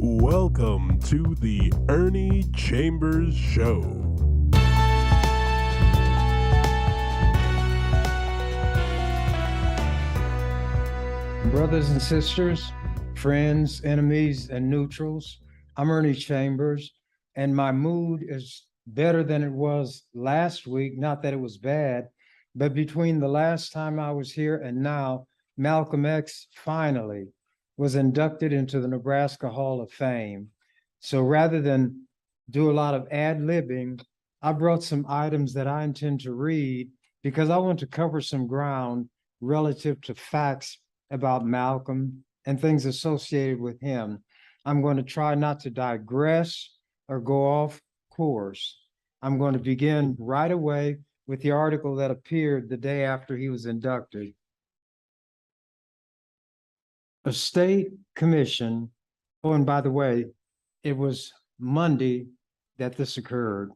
Welcome to the Ernie Chambers Show. Brothers and sisters, friends, enemies, and neutrals, I'm Ernie Chambers, and my mood is better than it was last week. Not that it was bad, but between the last time I was here and now, Malcolm X finally was inducted into the Nebraska Hall of Fame. So rather than do a lot of ad-libbing, I brought some items that I intend to read because I want to cover some ground relative to facts about Malcolm and things associated with him. I'm going to try not to digress or go off course. I'm going to begin right away with the article that appeared the day after he was inducted. A state commission, oh, and by the way, it was Monday that this occurred.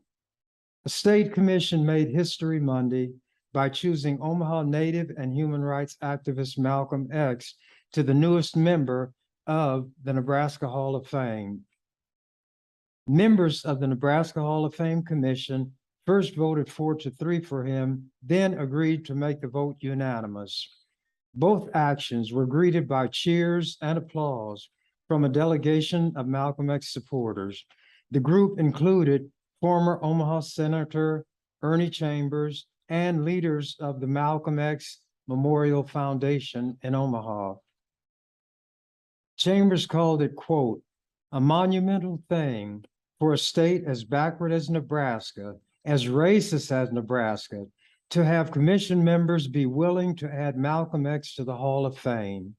A state commission made history Monday by choosing Omaha native and human rights activist Malcolm X to the newest member of the Nebraska Hall of Fame. Members of the Nebraska Hall of Fame Commission first voted 4-3 for him, then agreed to make the vote unanimous. Both actions were greeted by cheers and applause from a delegation of Malcolm X supporters. The group included former Omaha Senator Ernie Chambers and leaders of the Malcolm X Memorial Foundation in Omaha. Chambers called it, quote, a monumental thing for a state as backward as Nebraska, as racist as Nebraska, to have commission members be willing to add Malcolm X to the Hall of Fame.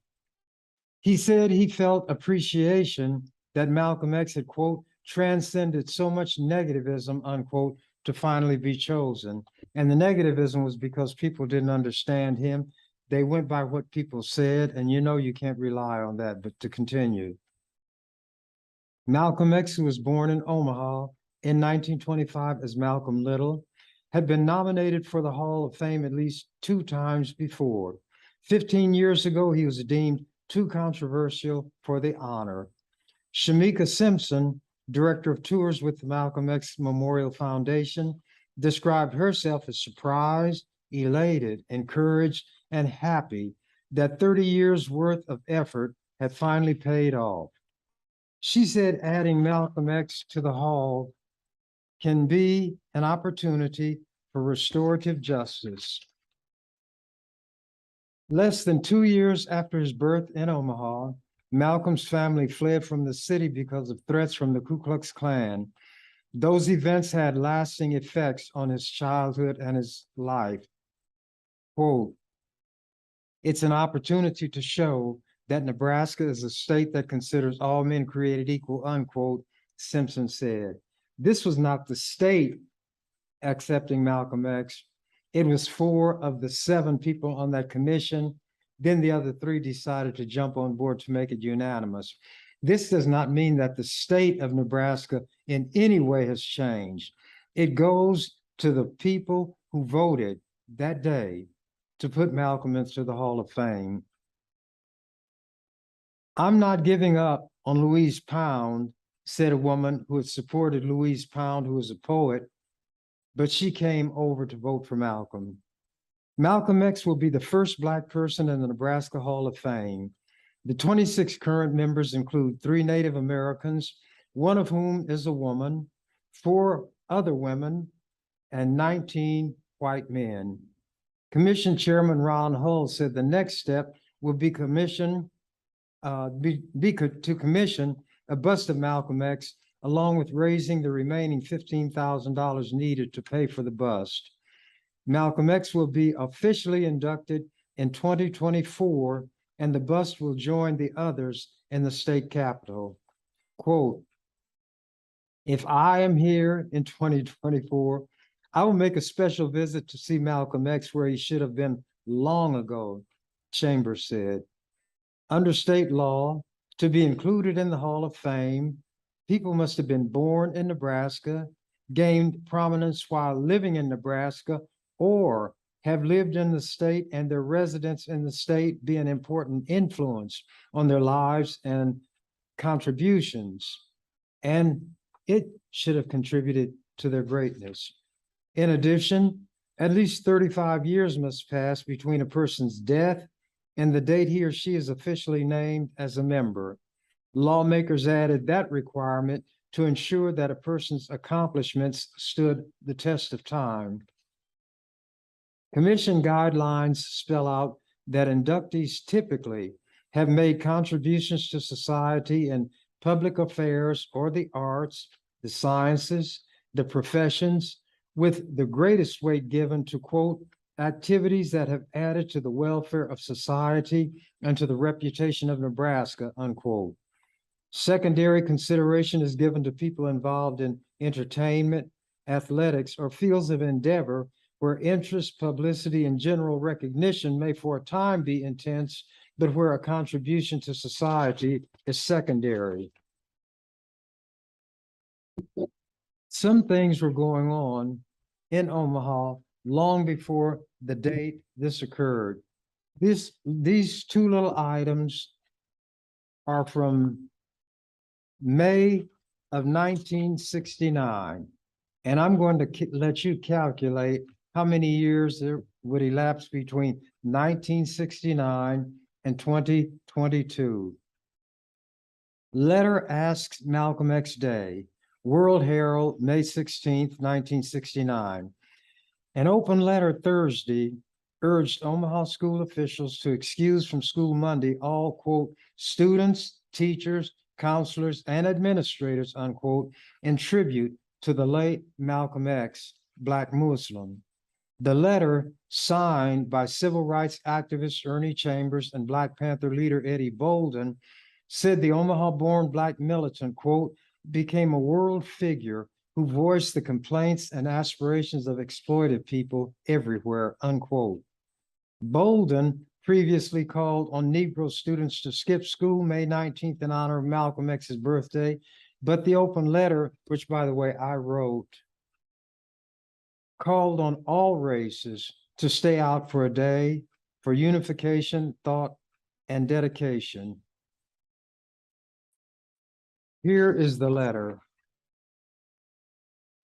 He said he felt appreciation that Malcolm X had, quote, transcended so much negativism, unquote, to finally be chosen. And the negativism was because people didn't understand him. They went by what people said, and you know you can't rely on that. But to continue, Malcolm X, who was born in Omaha in 1925 as Malcolm Little, had been nominated for the Hall of Fame at least 2 times before. 15 years ago, he was deemed too controversial for the honor. Shamika Simpson, director of tours with the Malcolm X Memorial Foundation, described herself as surprised, elated, encouraged, and happy that 30 years worth of effort had finally paid off. She said adding Malcolm X to the hall can be an opportunity for restorative justice. Less than 2 years after his birth in Omaha, Malcolm's family fled from the city because of threats from the Ku Klux Klan. Those events had lasting effects on his childhood and his life. Quote, it's an opportunity to show that Nebraska is a state that considers all men created equal, unquote, Simpson said. This was not the state accepting Malcolm X. It was 4 of the 7 people on that commission. Then the other 3 decided to jump on board to make it unanimous. This does not mean that the state of Nebraska in any way has changed. It goes to the people who voted that day to put Malcolm into the Hall of Fame. I'm not giving up on Louise Pound, said a woman who had supported Louise Pound, who was a poet, but she came over to vote for Malcolm. Malcolm X will be the first Black person in the Nebraska Hall of Fame. The 26 current members include 3 Native Americans, one of whom is a woman, 4 other women, and 19 white men. Commission Chairman Ron Hull said the next step will be to commission a bust of Malcolm X, along with raising the remaining $15,000 needed to pay for the bust. Malcolm X will be officially inducted in 2024, and the bust will join the others in the state capitol. Quote, if I am here in 2024, I will make a special visit to see Malcolm X where he should have been long ago, Chambers said. Under state law, to be included in the Hall of Fame, people must have been born in Nebraska, gained prominence while living in Nebraska, or have lived in the state and their residence in the state be an important influence on their lives and contributions, and it should have contributed to their greatness. In addition, at least 35 years must pass between a person's death and the date he or she is officially named as a member. Lawmakers added that requirement to ensure that a person's accomplishments stood the test of time. Commission guidelines spell out that inductees typically have made contributions to society in public affairs or the arts, the sciences, the professions, with the greatest weight given to, quote, activities that have added to the welfare of society and to the reputation of Nebraska, unquote. Secondary consideration is given to people involved in entertainment, athletics, or fields of endeavor where interest, publicity, and general recognition may for a time be intense, but where a contribution to society is secondary. Some things were going on in Omaha long before the date this occurred. These two little items are from May of 1969, and I'm going to let you calculate how many years there would elapse between 1969 and 2022. Letter asks Malcolm X Day, World Herald, May 16th, 1969. An open letter Thursday urged Omaha school officials to excuse from school Monday all, quote, students, teachers, counselors, and administrators, unquote, in tribute to the late Malcolm X, Black Muslim. The letter, signed by civil rights activist Ernie Chambers and Black Panther leader Eddie Bolden, said the Omaha-born Black militant, quote, became a world figure who voiced the complaints and aspirations of exploited people everywhere, unquote. Bolden previously called on Negro students to skip school May 19th in honor of Malcolm X's birthday, but the open letter, which by the way I wrote, called on all races to stay out for a day for unification, thought, and dedication. Here is the letter.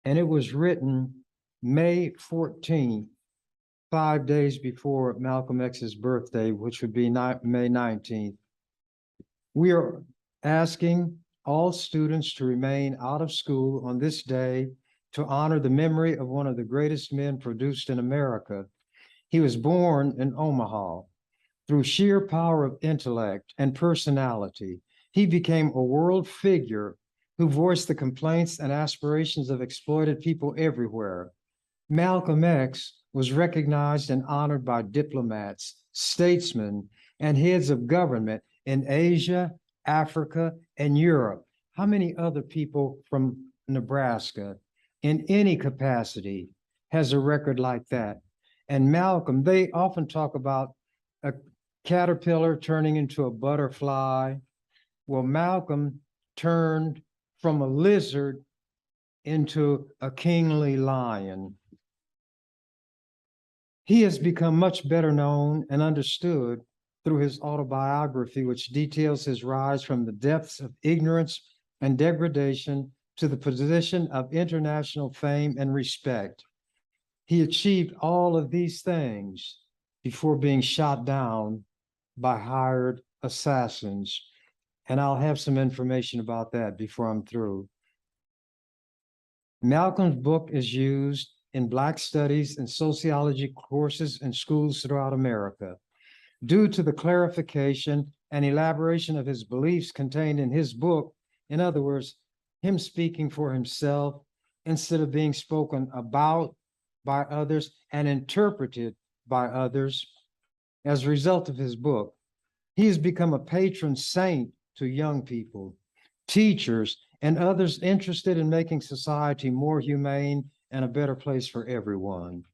And it was written May 14th, 5 days before Malcolm X's birthday, which would be May 19th. We are asking all students to remain out of school on this day to honor the memory of one of the greatest men produced in America. He was born in Omaha. Through sheer power of intellect and personality, he became a world figure who voiced the complaints and aspirations of exploited people everywhere. Malcolm X was recognized and honored by diplomats, statesmen, and heads of government in Asia, Africa, and Europe. How many other people from Nebraska in any capacity has a record like that? And Malcolm, they often talk about a caterpillar turning into a butterfly. Well, Malcolm turned from a lizard into a kingly lion. He has become much better known and understood through his autobiography, which details his rise from the depths of ignorance and degradation to the position of international fame and respect. He achieved all of these things before being shot down by hired assassins. And I'll have some information about that before I'm through. Malcolm's book is used in Black studies and sociology courses in schools throughout America. Due to the clarification and elaboration of his beliefs contained in his book, in other words, him speaking for himself instead of being spoken about by others and interpreted by others, as a result of his book, he has become a patron saint to young people, teachers, and others interested in making society more humane and a better place for everyone.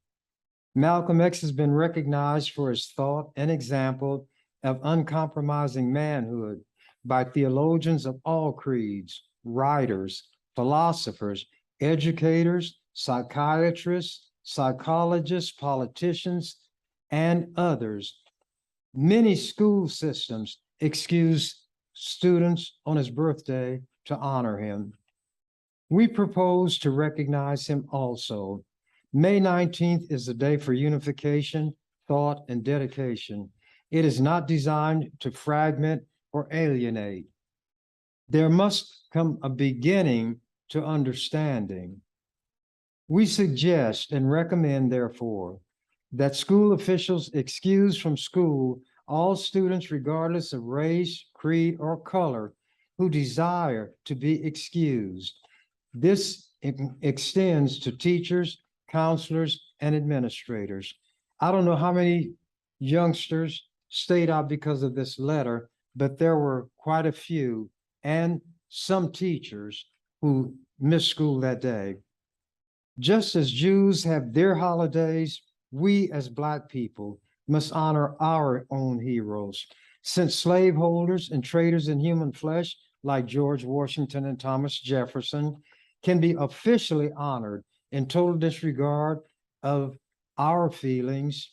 Malcolm X has been recognized for his thought and example of uncompromising manhood by theologians of all creeds, writers, philosophers, educators, psychiatrists, psychologists, politicians, and others. Many school systems excuse students on his birthday to honor him. We propose to recognize him also. May 19th is the day for unification, thought, and dedication. It is not designed to fragment or alienate. There must come a beginning to understanding. We suggest and recommend, therefore, that school officials excuse from school all students, regardless of race, creed, or color, who desire to be excused. This extends to teachers, counselors, and administrators. I don't know how many youngsters stayed out because of this letter, but there were quite a few, and some teachers who missed school that day. Just as Jews have their holidays, we as Black people must honor our own heroes. Since slaveholders and traders in human flesh, like George Washington and Thomas Jefferson, can be officially honored in total disregard of our feelings,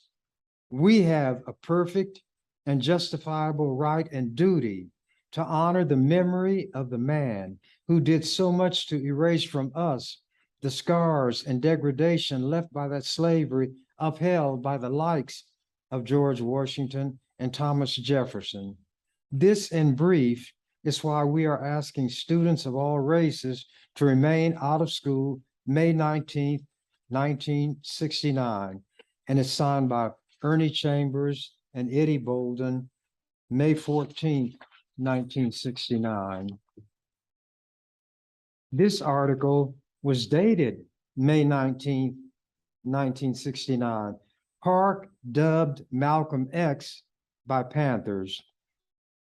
we have a perfect and justifiable right and duty to honor the memory of the man who did so much to erase from us the scars and degradation left by that slavery upheld by the likes of George Washington and Thomas Jefferson. This, in brief, is why we are asking students of all races to remain out of school May 19th, 1969, and it's signed by Ernie Chambers and Eddie Bolden, May 14th, 1969. This article was dated May 19th, 1969. Park dubbed Malcolm X by Panthers.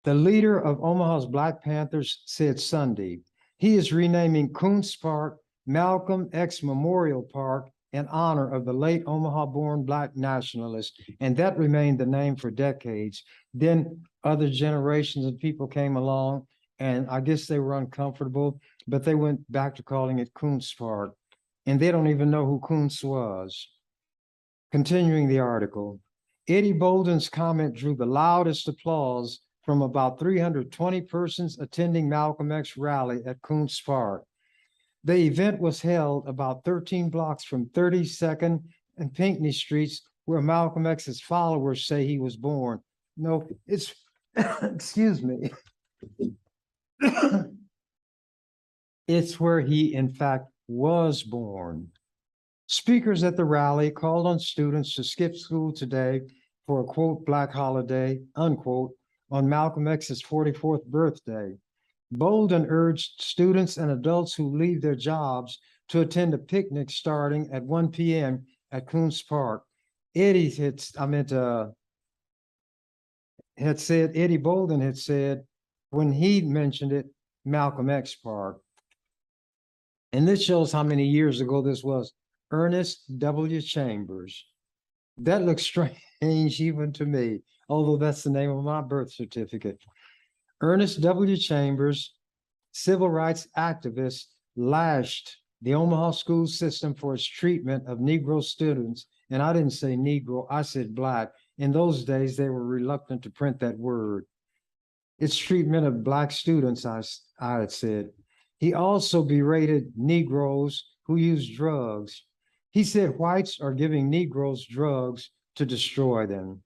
The leader of Omaha's Black Panthers said Sunday, he is renaming Kuntz Park Malcolm X Memorial Park in honor of the late Omaha-born Black nationalist, and that remained the name for decades. Then other generations of people came along, and I guess they were uncomfortable, but they went back to calling it Kuntz Park, and they don't even know who Kuntz was. Continuing the article, Eddie Bolden's comment drew the loudest applause from about 320 persons attending Malcolm X rally at Kuntz Park. The event was held about 13 blocks from 32nd and Pinckney Streets, where Malcolm X's followers say he was born. No, it's, excuse me. It's where he, in fact, was born. Speakers at the rally called on students to skip school today for a, quote, Black holiday, unquote, on Malcolm X's 44th birthday. Bolden urged students and adults who leave their jobs to attend a picnic starting at 1 p.m. at Kuntz Park. Eddie Bolden had said when he mentioned it, Malcolm X Park. And this shows how many years ago this was. Ernest W. Chambers. That looks strange even to me, although that's the name of my birth certificate. Ernest W. Chambers, civil rights activist, lashed the Omaha school system for its treatment of Negro students. And I didn't say Negro, I said Black. In those days, they were reluctant to print that word. Its treatment of Black students, I had said. He also berated Negroes who use drugs. He said whites are giving Negroes drugs to destroy them.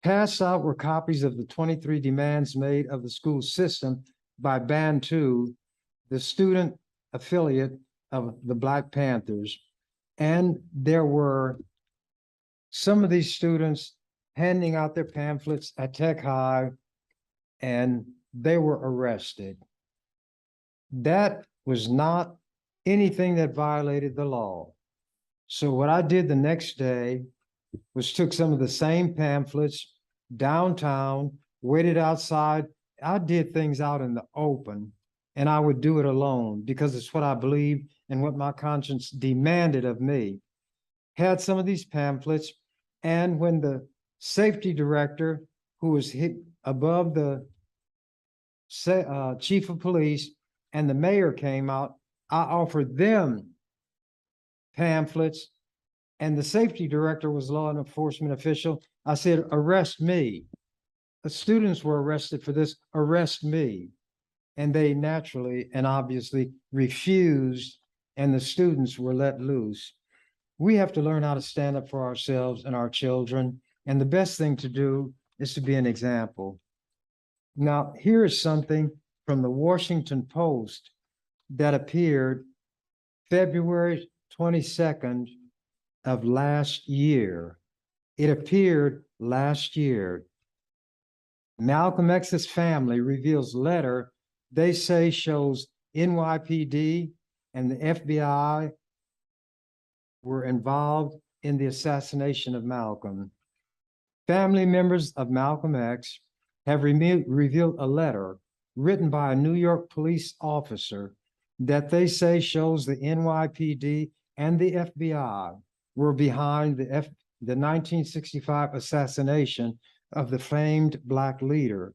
Passed out were copies of the 23 demands made of the school system by Bantu, the student affiliate of the Black Panthers. And there were some of these students handing out their pamphlets at Tech High, and they were arrested. That was not anything that violated the law. So what I did the next day was took some of the same pamphlets downtown, waited outside. I did things out in the open, and I would do it alone because it's what I believe and what my conscience demanded of me. Had some of these pamphlets, and when the safety director, who was hit above the chief of police, and the mayor came out, I offered them pamphlets, and the safety director was law enforcement official. I said, arrest me. students were arrested for this, arrest me. And they naturally and obviously refused, and the students were let loose. We have to learn how to stand up for ourselves and our children. And the best thing to do is to be an example. Now, here is something from the Washington Post that appeared February 22nd of last year. It appeared last year. Malcolm X's family reveals letter they say shows NYPD and the FBI were involved in the assassination of Malcolm. Family members of Malcolm X have revealed a letter written by a New York police officer that they say shows the NYPD and the FBI were behind the 1965 assassination of the famed Black leader.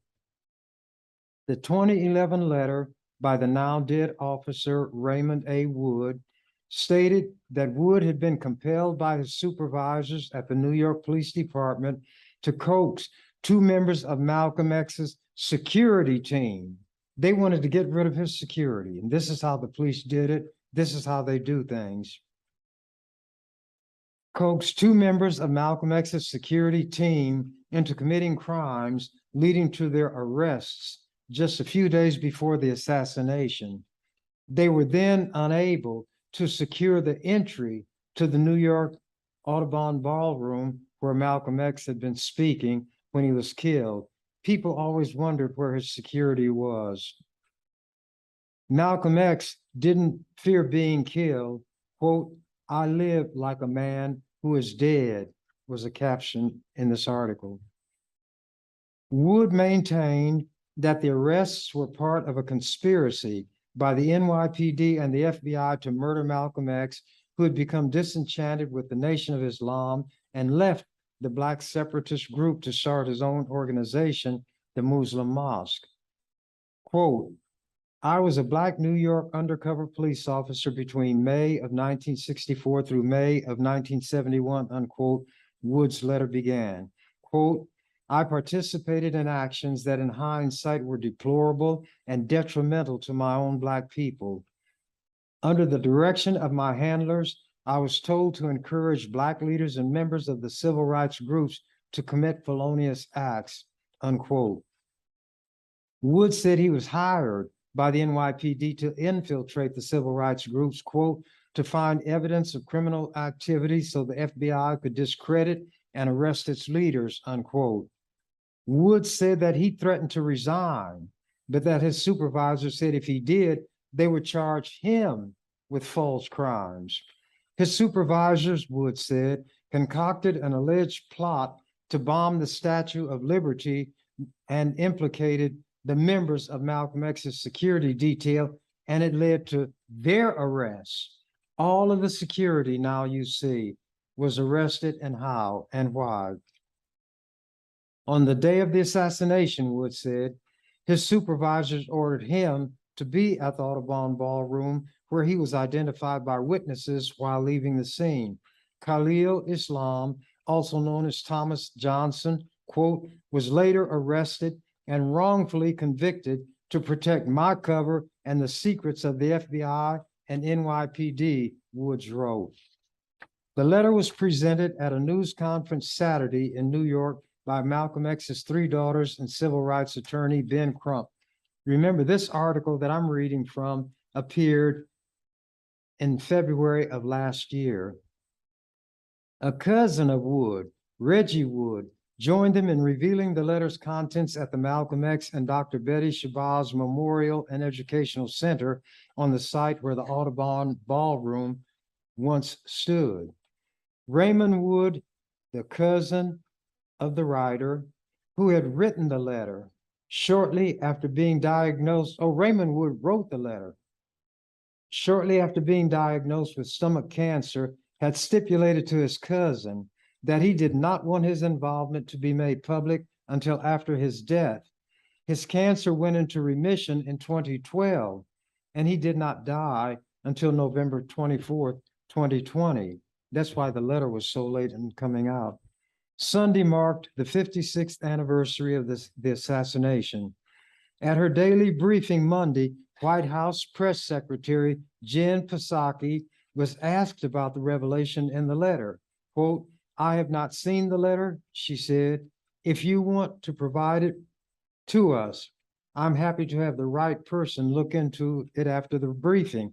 The 2011 letter by the now dead officer Raymond A. Wood stated that Wood had been compelled by his supervisors at the New York Police Department to coax two members of Malcolm X's security team. They wanted to get rid of his security, and this is how the police did it. This is how they do things. Coax two members of Malcolm X's security team into committing crimes, leading to their arrests just a few days before the assassination. They were then unable to secure the entry to the New York Audubon Ballroom where Malcolm X had been speaking when he was killed. People always wondered where his security was. Malcolm X didn't fear being killed. Quote, "I live like a man who is dead," was a caption in this article. Wood maintained that the arrests were part of a conspiracy by the NYPD and the FBI to murder Malcolm X, who had become disenchanted with the Nation of Islam and left the Black separatist group to start his own organization, the Muslim Mosque. Quote, "I was a Black New York undercover police officer between May of 1964 through May of 1971, unquote," Wood's letter began. Quote, "I participated in actions that in hindsight were deplorable and detrimental to my own Black people. Under the direction of my handlers, I was told to encourage Black leaders and members of the civil rights groups to commit felonious acts," unquote. Wood said he was hired by the NYPD to infiltrate the civil rights groups, quote, "to find evidence of criminal activity so the FBI could discredit and arrest its leaders," unquote. Wood said that he threatened to resign, but that his supervisor said if he did, they would charge him with false crimes. His supervisors, Wood said, concocted an alleged plot to bomb the Statue of Liberty and implicated the members of Malcolm X's security detail, and it led to their arrests. All of the security, now you see, was arrested, and how and why. On the day of the assassination, Wood said, his supervisors ordered him to be at the Audubon Ballroom, where he was identified by witnesses while leaving the scene. Khalil Islam, also known as Thomas Johnson, quote, "was later arrested and wrongfully convicted to protect my cover and the secrets of the FBI and NYPD," Woods wrote. The letter was presented at a news conference Saturday in New York by Malcolm X's three daughters and civil rights attorney Ben Crump. Remember, this article that I'm reading from appeared in February of last year. A cousin of Wood, Reggie Wood, joined him in revealing the letter's contents at the Malcolm X and Dr. Betty Shabazz Memorial and Educational Center on the site where the Audubon Ballroom once stood. Raymond Wood, the cousin of the writer who had written the letter, shortly after being diagnosed, Raymond Wood wrote the letter. Shortly after being diagnosed with stomach cancer, had stipulated to his cousin that he did not want his involvement to be made public until after his death. His cancer went into remission in 2012, and he did not die until November 24th, 2020. That's why the letter was so late in coming out. Sunday marked the 56th anniversary of the assassination. At her daily briefing Monday, White House Press Secretary Jen Psaki was asked about the revelation in the letter. Quote, "I have not seen the letter," she said. "If you want to provide it to us, I'm happy to have the right person look into it after the briefing."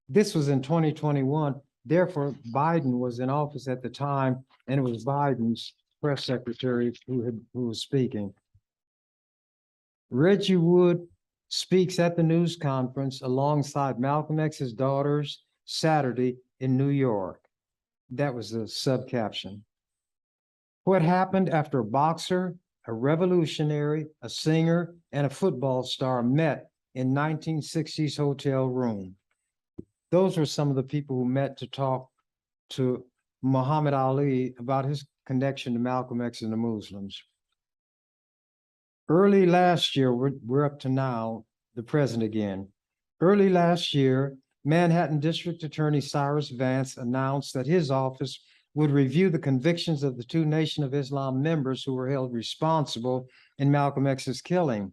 This was in 2021. Therefore, Biden was in office at the time, and it was Biden's press secretary who was speaking. Reggie Wood speaks at the news conference alongside Malcolm X's daughters Saturday in New York. That was the subcaption. What happened after a boxer, a revolutionary, a singer, and a football star met in 1960s hotel room? Those were some of the people who met to talk to Muhammad Ali about his connection to Malcolm X and the Muslims. Early last year, we're up to now, the present again. Early last year, Manhattan District Attorney Cyrus Vance announced that his office would review the convictions of the two Nation of Islam members who were held responsible in Malcolm X's killing.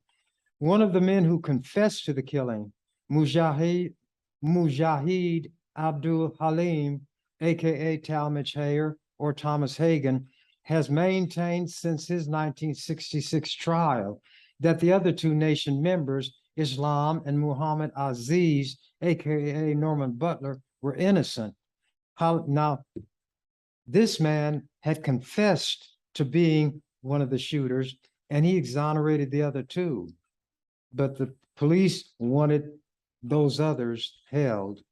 One of the men who confessed to the killing, Mujahid Abdul Halim, aka Talmadge Hayer or Thomas Hagen, has maintained since his 1966 trial that the other two Nation members, Islam and Muhammad Aziz, aka Norman Butler, were innocent. Now, this man had confessed to being one of the shooters, and he exonerated the other two. But the police wanted those others held.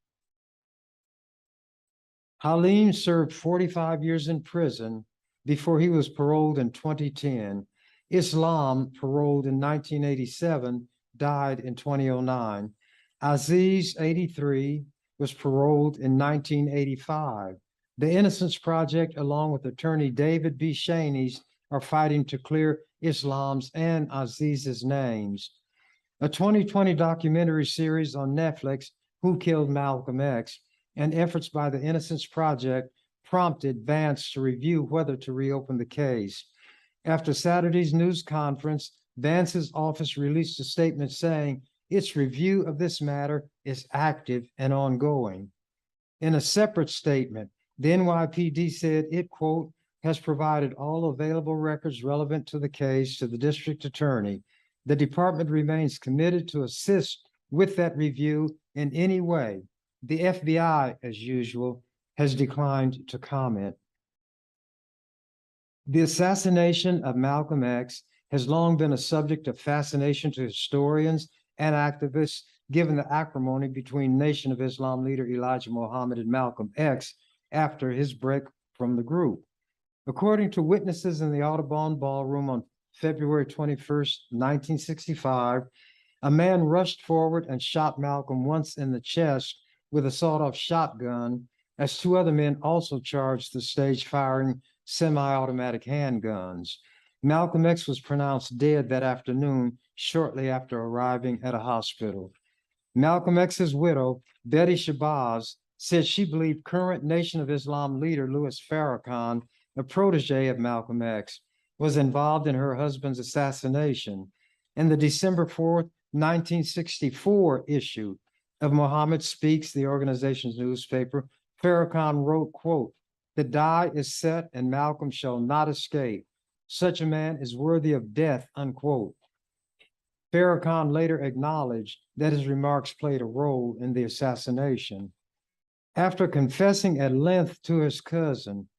Halim served 45 years in prison before he was paroled in 2010. Islam, paroled in 1987, died in 2009. Aziz, 83, was paroled in 1985. The Innocence Project, along with attorney David B. Shaney's, are fighting to clear Islam's and Aziz's names. A 2020 documentary series on Netflix, Who Killed Malcolm X, and efforts by the Innocence Project prompted Vance to review whether to reopen the case. After Saturday's news conference, Vance's office released a statement saying its review of this matter is active and ongoing. In a separate statement, the NYPD said it, quote, has provided all available records relevant to the case to the district attorney. The department remains committed to assist with that review in any way. The FBI, as usual, has declined to comment. The assassination of Malcolm X has long been a subject of fascination to historians and activists, given the acrimony between Nation of Islam leader Elijah Muhammad and Malcolm X after his break from the group. According to witnesses in the Audubon Ballroom on February 21st, 1965, a man rushed forward and shot Malcolm once in the chest with a sawed-off shotgun, as two other men also charged the stage firing semi-automatic handguns. Malcolm X was pronounced dead that afternoon, shortly after arriving at a hospital. Malcolm X's widow, Betty Shabazz, said she believed current Nation of Islam leader Louis Farrakhan, a protege of Malcolm X, was involved in her husband's assassination. In the December 4th, 1964 issue of Muhammad Speaks, the organization's newspaper, Farrakhan wrote, quote, "The die is set and Malcolm shall not escape. Such a man is worthy of death," unquote. Farrakhan later acknowledged that his remarks played a role in the assassination. After confessing at length to his cousin,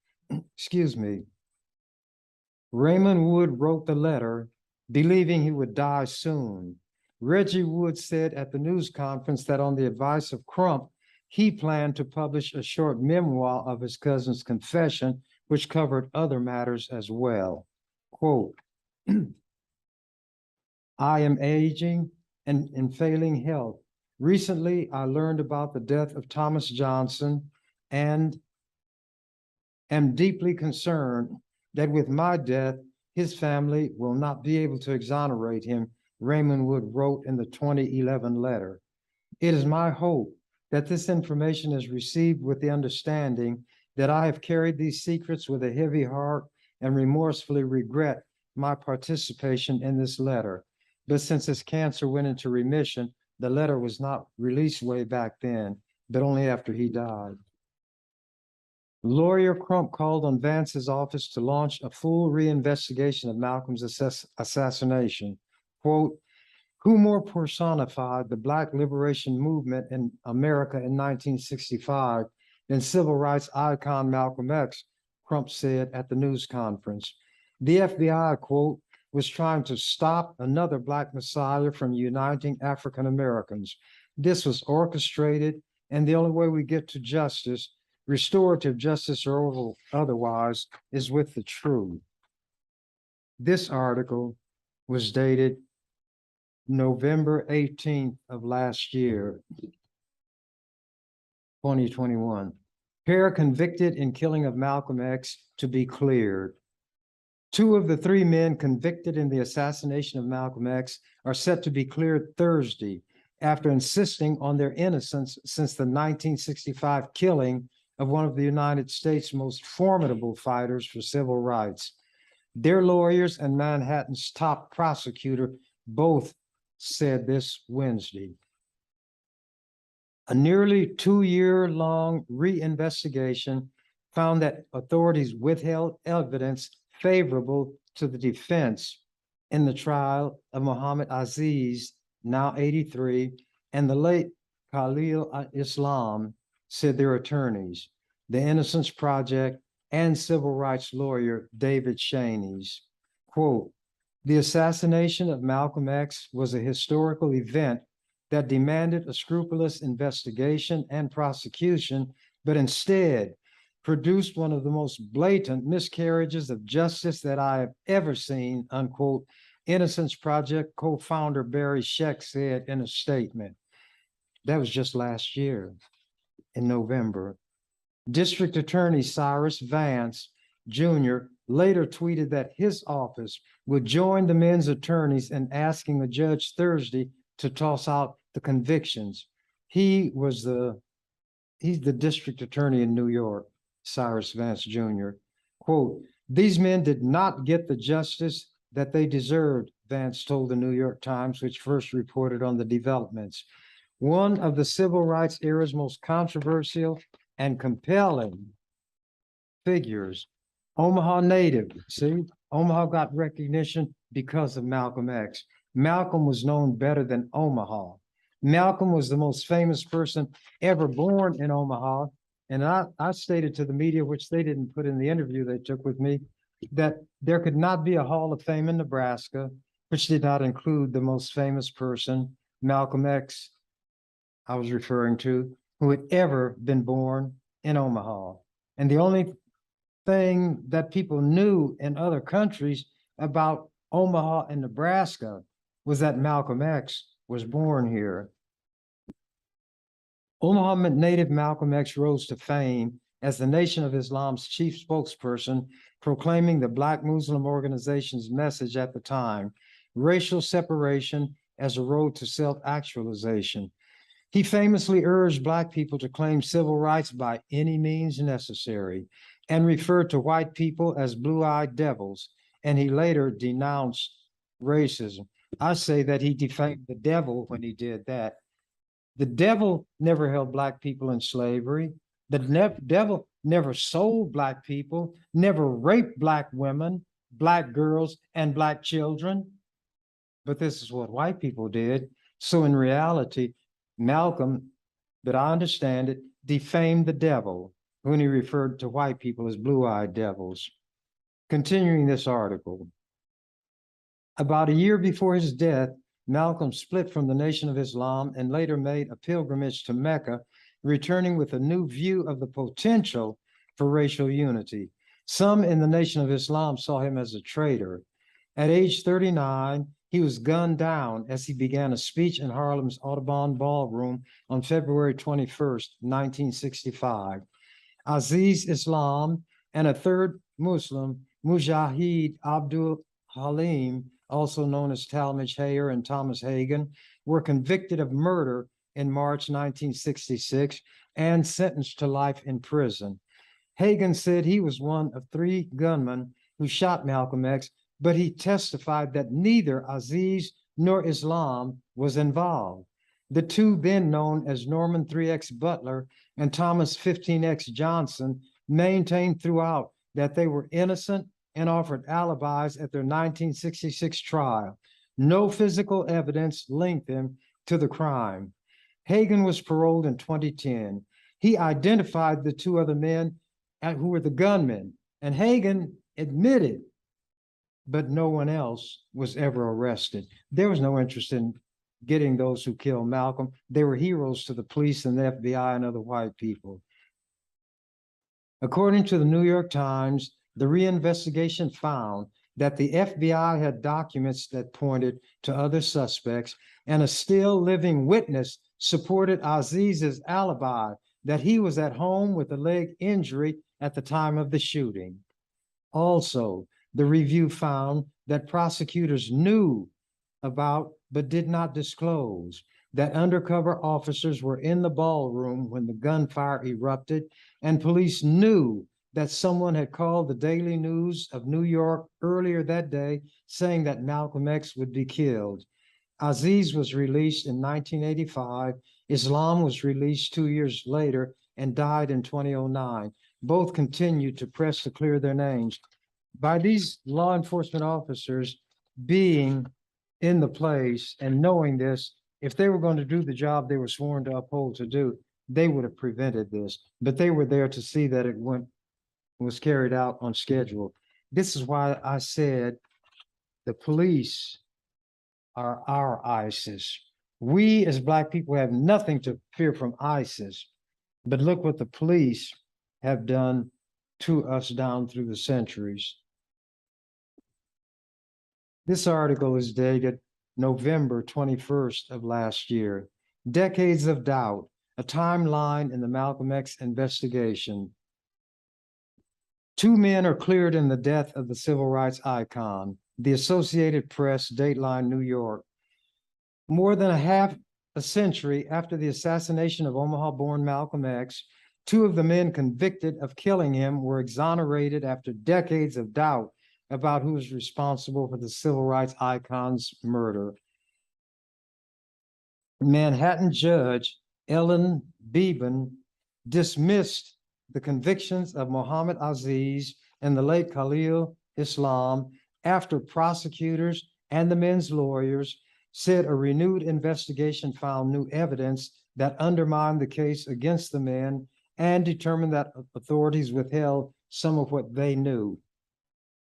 Raymond Wood wrote the letter, believing he would die soon. Reggie Wood said at the news conference that on the advice of Crump, he planned to publish a short memoir of his cousin's confession, which covered other matters as well. Quote, "I am aging and in failing health. Recently, I learned about the death of Thomas Johnson and am deeply concerned that with my death, his family will not be able to exonerate him," Raymond Wood wrote in the 2011 letter. "It is my hope that this information is received with the understanding that I have carried these secrets with a heavy heart and remorsefully regret my participation in this letter. But since his cancer went into remission, the letter was not released way back then, but only after he died. Lawyer Crump called on Vance's office to launch a full reinvestigation of Malcolm's assassination. Quote, who more personified the Black liberation movement in America in 1965 than civil rights icon Malcolm X, Crump said at the news conference. The FBI, quote, was trying to stop another Black messiah from uniting African Americans. This was orchestrated, and the only way we get to justice, restorative justice or otherwise, is with the truth. This article was dated November 18th of last year, 2021. Pair convicted in killing of Malcolm X to be cleared. Two of the three men convicted in the assassination of Malcolm X are set to be cleared Thursday after insisting on their innocence since the 1965 killing of one of the United States' most formidable fighters for civil rights. Their lawyers and Manhattan's top prosecutor both said this Wednesday. A nearly 2-year-long reinvestigation found that authorities withheld evidence favorable to the defense in the trial of Muhammad Aziz, now 83, and the late Khalil Islam, said their attorneys, the Innocence Project and civil rights lawyer David Shaney's. Quote, the assassination of Malcolm X was a historical event that demanded a scrupulous investigation and prosecution, but instead produced one of the most blatant miscarriages of justice that I have ever seen, unquote, Innocence Project co-founder Barry Scheck said in a statement. That was just last year in November. District Attorney Cyrus Vance Jr. later tweeted that his office would join the men's attorneys in asking the judge Thursday to toss out the convictions. He's the district attorney in New York, Cyrus Vance Jr. Quote, these men did not get the justice that they deserved, Vance told the New York Times, which first reported on the developments. One of the civil rights era's most controversial and compelling figures, Omaha native. See, Omaha got recognition because of Malcolm X. Malcolm was known better than Omaha. Malcolm was the most famous person ever born in Omaha. And I stated to the media, which they didn't put in the interview they took with me, that there could not be a Hall of Fame in Nebraska, which did not include the most famous person, Malcolm X, I was referring to, who had ever been born in Omaha. And the only thing that people knew in other countries about Omaha and Nebraska was that Malcolm X was born here. Omaha native Malcolm X rose to fame as the Nation of Islam's chief spokesperson, proclaiming the Black Muslim organization's message at the time, racial separation as a road to self-actualization. He famously urged Black people to claim civil rights by any means necessary and referred to white people as blue-eyed devils, and he later denounced racism. I say that he defamed the devil when he did that. The devil never held Black people in slavery. The devil never sold Black people, never raped Black women, Black girls, and Black children. But this is what white people did. So in reality, Malcolm, but I understand it, defamed the devil when he referred to white people as blue-eyed devils. Continuing this article. About a year before his death, Malcolm split from the Nation of Islam and later made a pilgrimage to Mecca, returning with a new view of the potential for racial unity. Some in the Nation of Islam saw him as a traitor. At age 39, he was gunned down as he began a speech in Harlem's Audubon Ballroom on February 21st, 1965. Aziz Islam and a third Muslim, Mujahid Abdul Halim, also known as Talmadge Hayer and Thomas Hagan, were convicted of murder in March 1966 and sentenced to life in prison. Hagan said he was one of 3 gunmen who shot Malcolm X, but he testified that neither Aziz nor Islam was involved. The two, then known as Norman 3X Butler and Thomas 15X Johnson, maintained throughout that they were innocent and offered alibis at their 1966 trial. No physical evidence linked them to the crime. Hagen was paroled in 2010. He identified the two other men who were the gunmen, and Hagen admitted, but no one else was ever arrested. There was no interest in getting those who killed Malcolm. They were heroes to the police and the FBI and other white people. According to the New York Times, the reinvestigation found that the FBI had documents that pointed to other suspects, and a still living witness supported Aziz's alibi that he was at home with a leg injury at the time of the shooting. Also, the review found that prosecutors knew about but did not disclose that undercover officers were in the ballroom when the gunfire erupted, and police knew that someone had called the Daily News of New York earlier that day saying that Malcolm X would be killed. Aziz was released in 1985. Islam was released 2 years later and died in 2009. Both continued to press to clear their names. By these law enforcement officers being in the place and knowing this, if they were going to do the job they were sworn to uphold to do, they would have prevented this. But they were there to see that it was carried out on schedule. This is why I said the police are our ISIS. We as Black people have nothing to fear from ISIS, but look what the police have done to us down through the centuries. This article is dated November 21st of last year. Decades of Doubt, a timeline in the Malcolm X investigation. 2 men are cleared in the death of the civil rights icon. The Associated Press, Dateline, New York. More than a century after the assassination of Omaha-born Malcolm X, 2 of the men convicted of killing him were exonerated after decades of doubt about who was responsible for the civil rights icon's murder. Manhattan judge Ellen Beeben dismissed the convictions of Muhammad Aziz and the late Khalil Islam after prosecutors and the men's lawyers said a renewed investigation found new evidence that undermined the case against the men and determined that authorities withheld some of what they knew.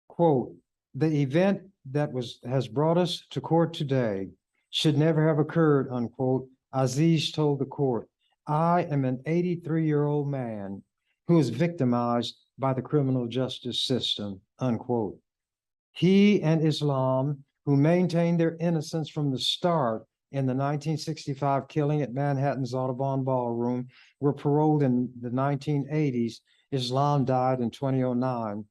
Quote, the event that has brought us to court today should never have occurred, unquote, Aziz told the court. I am an 83-year-old man who is victimized by the criminal justice system, unquote. He and Islam, who maintained their innocence from the start in the 1965 killing at Manhattan's Audubon Ballroom, were paroled in the 1980s. Islam died in 2009.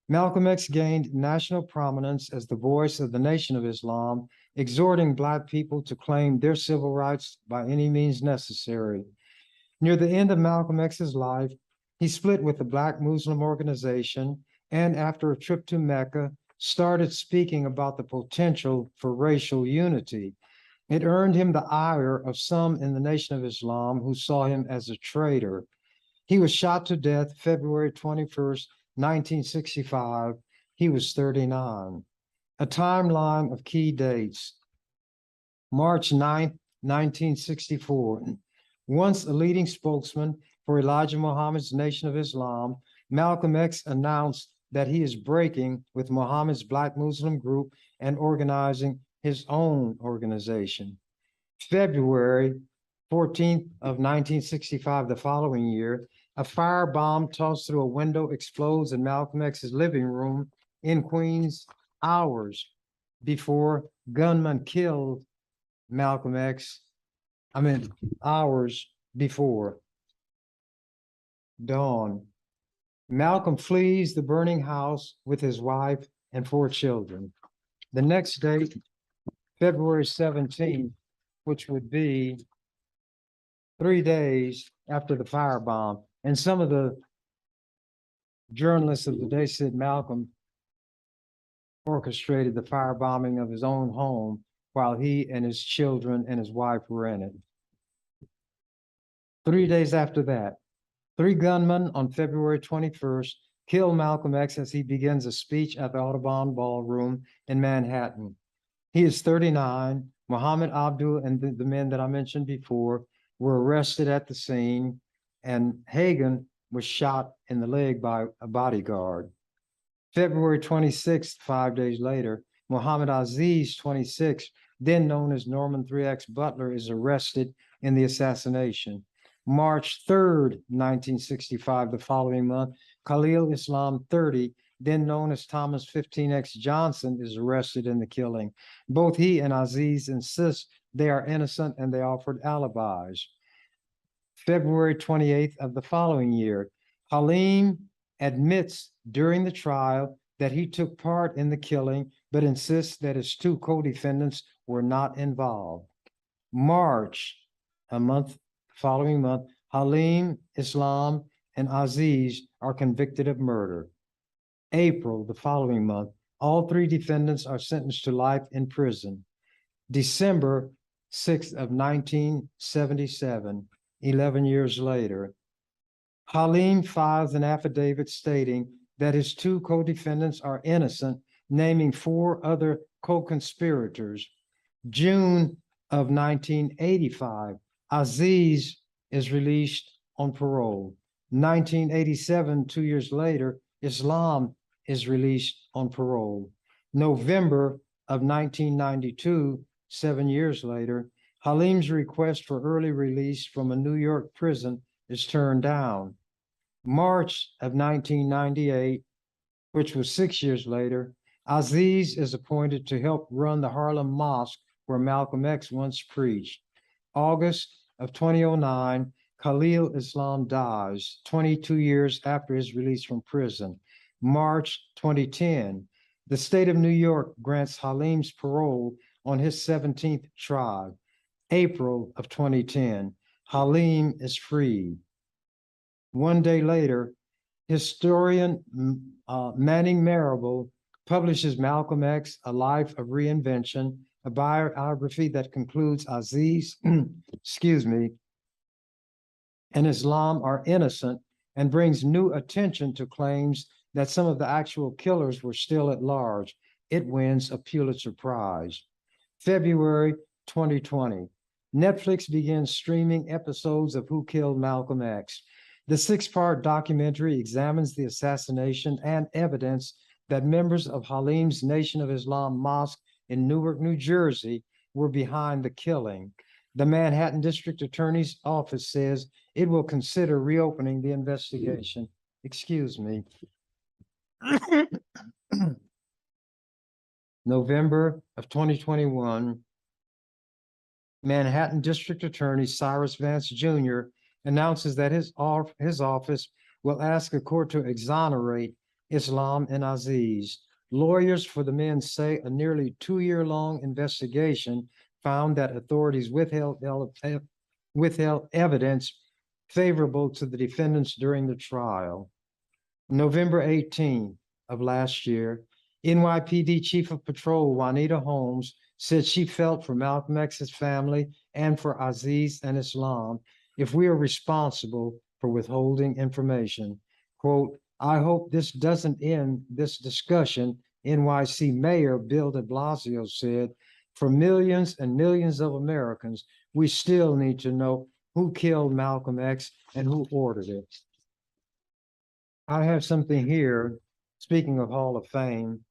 Malcolm X gained national prominence as the voice of the Nation of Islam, exhorting Black people to claim their civil rights by any means necessary. Near the end of Malcolm X's life, he split with the Black Muslim organization, and after a trip to Mecca, started speaking about the potential for racial unity. It earned him the ire of some in the Nation of Islam who saw him as a traitor. He was shot to death February 21st, 1965. He was 39. A timeline of key dates. March 9th, 1964. Once a leading spokesman for Elijah Muhammad's Nation of Islam, Malcolm X announced that he is breaking with Muhammad's Black Muslim group and organizing his own organization. February 14th of 1965, the following year, a firebomb tossed through a window explodes in Malcolm X's living room in Queens hours before gunmen killed Malcolm X. Hours before dawn. Malcolm flees the burning house with his wife and 4 children. The next day, February 17th, which would be 3 days after the firebomb. And some of the journalists of the day said Malcolm orchestrated the firebombing of his own home while he and his children and his wife were in it. 3 days after that, 3 gunmen on February 21st killed Malcolm X as he begins a speech at the Audubon Ballroom in Manhattan. He is 39. Muhammad Abdul and the men that I mentioned before were arrested at the scene, and Hagen was shot in the leg by a bodyguard. February 26th, 5 days later, Muhammad Aziz, 26, then known as Norman 3X Butler, is arrested in the assassination. March 3rd, 1965, the following month, Khalil Islam, 30, then known as Thomas 15X Johnson, is arrested in the killing. Both he and Aziz insist they are innocent and they offered alibis. February 28th of the following year, Halim admits during the trial that he took part in the killing, but insists that his 2 co-defendants were not involved. March, following month, Halim, Islam, and Aziz are convicted of murder. April, the following month, all 3 defendants are sentenced to life in prison. December 6th of 1977, 11 years later, Halim files an affidavit stating that his 2 co-defendants are innocent, naming 4 other co-conspirators. June of 1985, Aziz is released on parole. 1987, 2 years later, Islam is released on parole. November of 1992, 7 years later, Halim's request for early release from a New York prison is turned down. March of 1998, which was 6 years later, Aziz is appointed to help run the Harlem Mosque where Malcolm X once preached. August of 2009, Khalil Islam dies 22 years after his release from prison. March 2010, the state of New York grants Halim's parole on his 17th try. April of 2010, Halim is freed. 1 day later, historian Manning Marable publishes Malcolm X, A Life of Reinvention, a biography that concludes Aziz, and Islam are innocent, and brings new attention to claims that some of the actual killers were still at large. It wins a Pulitzer Prize. February 2020, Netflix begins streaming episodes of Who Killed Malcolm X. The 6-part documentary examines the assassination and evidence that members of Halim's Nation of Islam Mosque in Newark, New Jersey, were behind the killing. The Manhattan District Attorney's Office says it will consider reopening the investigation. Excuse me. November of 2021, Manhattan District Attorney Cyrus Vance Jr. announces that his office will ask a court to exonerate Islam and Aziz. Lawyers for the men say a nearly 2-year-long investigation found that authorities withheld evidence favorable to the defendants during the trial. November 18th of last year, NYPD Chief of Patrol Juanita Holmes said she felt for Malcolm X's family and for Aziz and Islam if we are responsible for withholding information. Quote, I hope this doesn't end this discussion, NYC Mayor Bill de Blasio said. For millions and millions of Americans, we still need to know who killed Malcolm X and who ordered it. I have something here, speaking of Hall of Fame.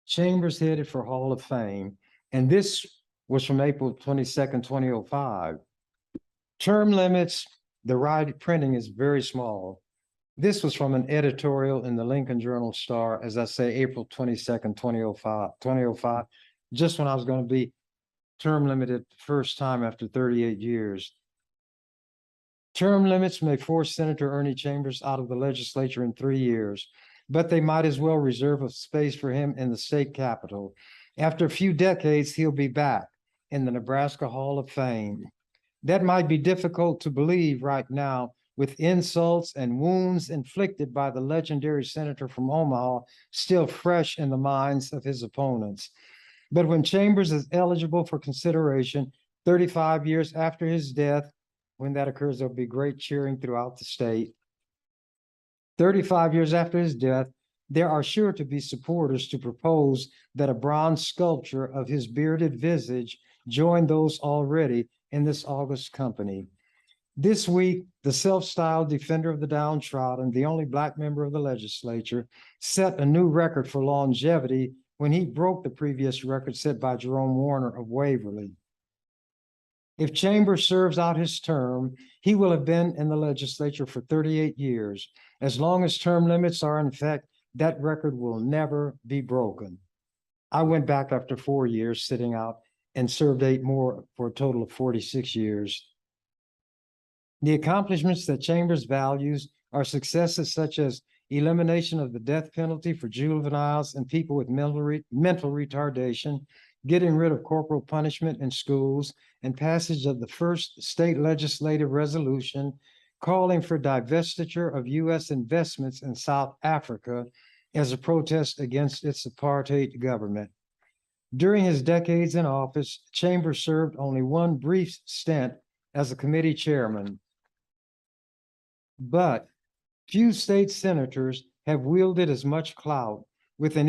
Chambers headed for Hall of Fame, and this was from April 22nd, 2005. Term limits, the right printing is very small. This was from an editorial in the Lincoln Journal-Star, as I say, April 22nd, 2005, just when I was going to be term limited the first time after 38 years. Term limits may force Senator Ernie Chambers out of the legislature in 3 years, but they might as well reserve a space for him in the state capitol. After a few decades, he'll be back in the Nebraska Hall of Fame. That might be difficult to believe right now, with insults and wounds inflicted by the legendary senator from Omaha still fresh in the minds of his opponents. But when Chambers is eligible for consideration 35 years after his death, when that occurs, there'll be great cheering throughout the state. 35 years after his death, there are sure to be supporters to propose that a bronze sculpture of his bearded visage join those already in this august company. This week, the self-styled defender of the downtrodden, the only Black member of the legislature, set a new record for longevity when he broke the previous record set by Jerome Warner of Waverly. If Chambers serves out his term, he will have been in the legislature for 38 years. As long as term limits are in effect, that record will never be broken. I went back after 4 years sitting out and served 8 more for a total of 46 years. The accomplishments that Chambers values are successes such as elimination of the death penalty for juveniles and people with mental retardation, getting rid of corporal punishment in schools, and passage of the first state legislative resolution calling for divestiture of U.S. investments in South Africa as a protest against its apartheid government. During his decades in office, Chambers served only one brief stint as a committee chairman. But few state senators have wielded as much clout with an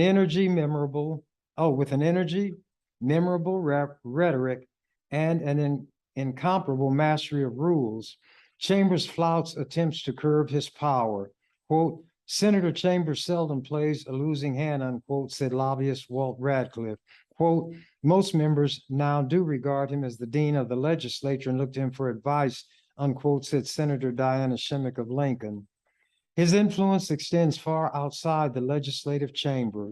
memorable rhetoric and an incomparable mastery of rules. Chambers flouts attempts to curb his power. Quote, Senator Chambers seldom plays a losing hand, unquote, said lobbyist Walt Radcliffe. Quote, most members now do regard him as the dean of the legislature and look to him for advice, unquote, said Senator Diana Shimmick of Lincoln. His influence extends far outside the legislative chamber.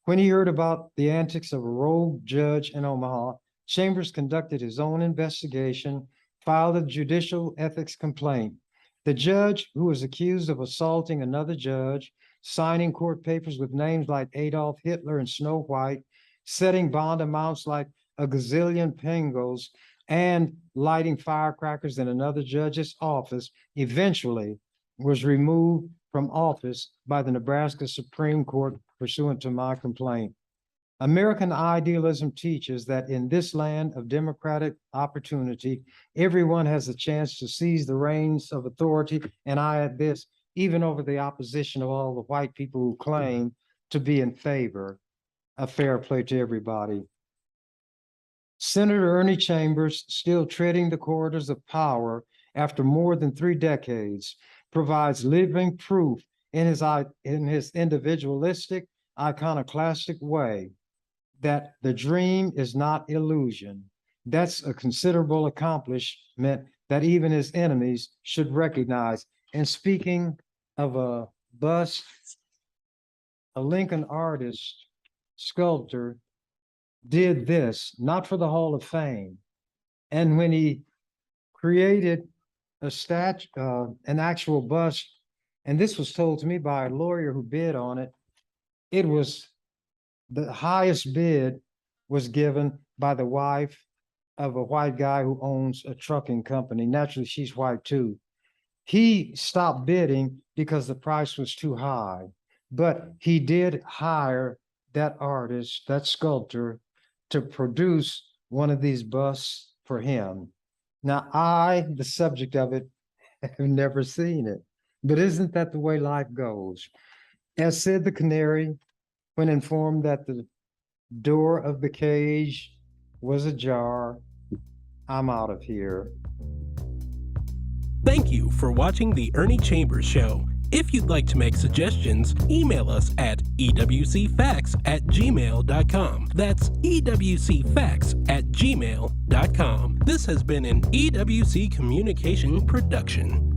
When he heard about the antics of a rogue judge in Omaha, Chambers conducted his own investigation, filed a judicial ethics complaint. The judge, who was accused of assaulting another judge, signing court papers with names like Adolf Hitler and Snow White, setting bond amounts like a gazillion pingos, and lighting firecrackers in another judge's office, eventually was removed from office by the Nebraska Supreme Court pursuant to my complaint. American idealism teaches that in this land of democratic opportunity, everyone has a chance to seize the reins of authority, and I add this, even over the opposition of all the white people who claim to be in favor of fair play to everybody. Senator Ernie Chambers, still treading the corridors of power after more than 3 decades, provides living proof in his individualistic, iconoclastic way that the dream is not illusion. That's a considerable accomplishment that even his enemies should recognize. And speaking of a bust, a Lincoln artist, sculptor, did this, not for the Hall of Fame. And when he created a statue, an actual bust, and this was told to me by a lawyer who bid on it, it was the highest bid was given by the wife of a white guy who owns a trucking company. Naturally, she's white too. He stopped bidding because the price was too high, but he did hire that artist, that sculptor, to produce one of these busts for him. Now, I, the subject of it, have never seen it, but isn't that the way life goes? As said the canary, when informed that the door of the cage was ajar, I'm out of here. Thank you for watching the Ernie Chambers Show. If you'd like to make suggestions, email us at ewcfacts@gmail.com. That's ewcfacts@gmail.com. This has been an EWC Communication production.